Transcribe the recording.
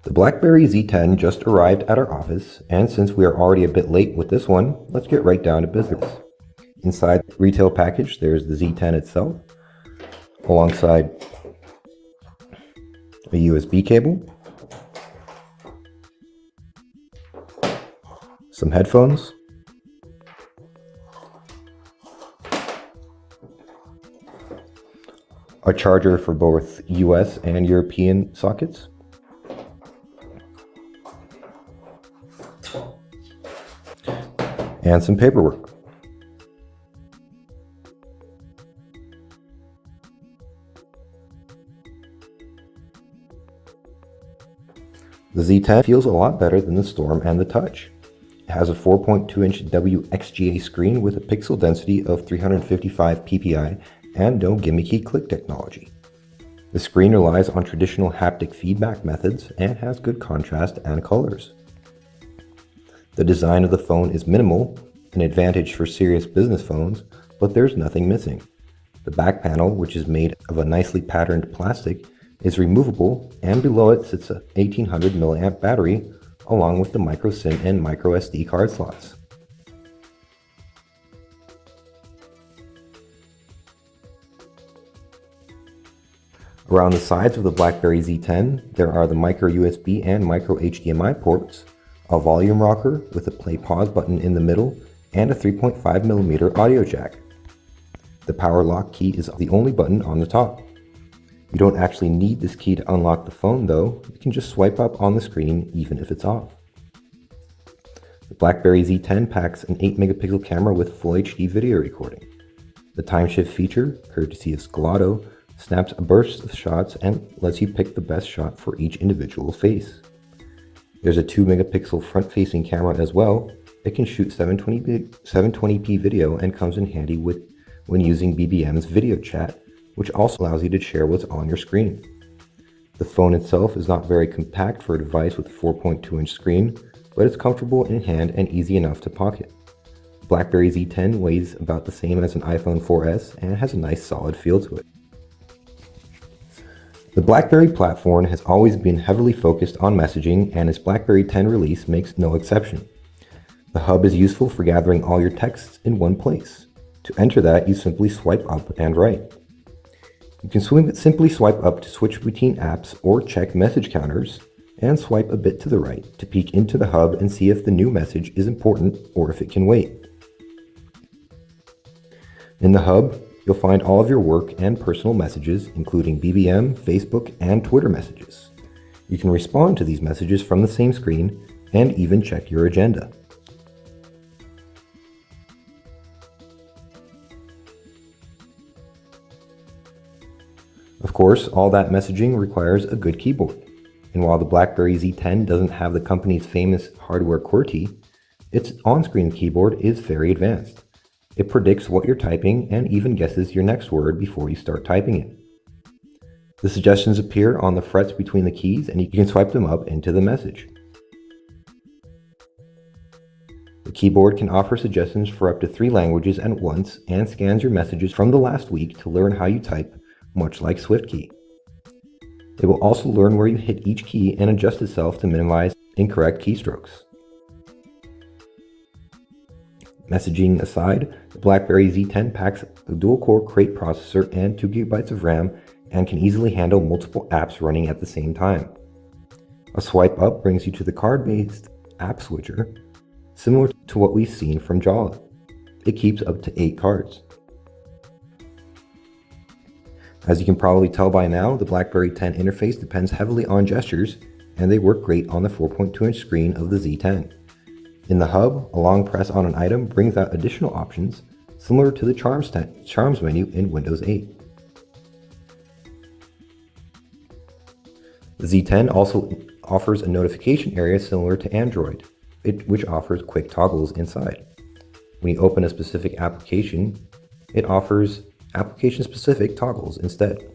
The BlackBerry Z10 just arrived at our office, and since we are already a bit late with this one, let's get right down to business. Inside the retail package, there's the Z10 itself, alongside a USB cable, some headphones, a charger for both US and European sockets, and some paperwork. The Z10 feels a lot better than the Storm and the Touch. It has a 4.2-inch WXGA screen with a pixel density of 355 ppi and no gimmicky click technology. The screen relies on traditional haptic feedback methods and has good contrast and colors. The design of the phone is minimal, an advantage for serious business phones, but there's nothing missing. The back panel, which is made of a nicely patterned plastic, is removable, and below it sits a 1800 mAh battery along with the micro SIM and micro SD card slots. Around the sides of the BlackBerry Z10, there are the micro USB and micro HDMI ports, a volume rocker with a play pause button in the middle, and a 3.5mm audio jack. The power lock key is the only button on the top. You don't actually need this key to unlock the phone though, you can just swipe up on the screen even if it's off. The BlackBerry Z10 packs an 8-megapixel camera with full HD video recording. The time shift feature, courtesy of Scalado, snaps a burst of shots and lets you pick the best shot for each individual face. There's a 2-megapixel front-facing camera as well. It can shoot 720p video and comes in handy when using BBM's video chat, which also allows you to share what's on your screen. The phone itself is not very compact for a device with a 4.2-inch screen, but it's comfortable in hand and easy enough to pocket. The BlackBerry Z10 weighs about the same as an iPhone 4S and has a nice solid feel to it. The BlackBerry platform has always been heavily focused on messaging, and its BlackBerry 10 release makes no exception. The hub is useful for gathering all your texts in one place. To enter that, you simply swipe up and right. You can simply swipe up to switch between apps or check message counters, and swipe a bit to the right to peek into the hub and see if the new message is important or if it can wait. In the hub, you'll find all of your work and personal messages, including BBM, Facebook, and Twitter messages. You can respond to these messages from the same screen and even check your agenda. Of course, all that messaging requires a good keyboard. And while the BlackBerry Z10 doesn't have the company's famous hardware QWERTY, its on-screen keyboard is very advanced. It predicts what you're typing and even guesses your next word before you start typing it. The suggestions appear on the frets between the keys, and you can swipe them up into the message. The keyboard can offer suggestions for up to 3 languages at once and scans your messages from the last week to learn how you type, much like SwiftKey. It will also learn where you hit each key and adjust itself to minimize incorrect keystrokes. Messaging aside, the BlackBerry Z10 packs a dual-core Crate processor and 2GB of RAM and can easily handle multiple apps running at the same time. A swipe up brings you to the card-based app switcher, similar to what we've seen from Jala. It keeps up to 8 cards. As you can probably tell by now, the BlackBerry 10 interface depends heavily on gestures, and they work great on the 4.2-inch screen of the Z10. In the hub, a long press on an item brings out additional options, similar to the Charms menu in Windows 8. The Z10 also offers a notification area similar to Android, which offers quick toggles inside. When you open a specific application, it offers application-specific toggles instead.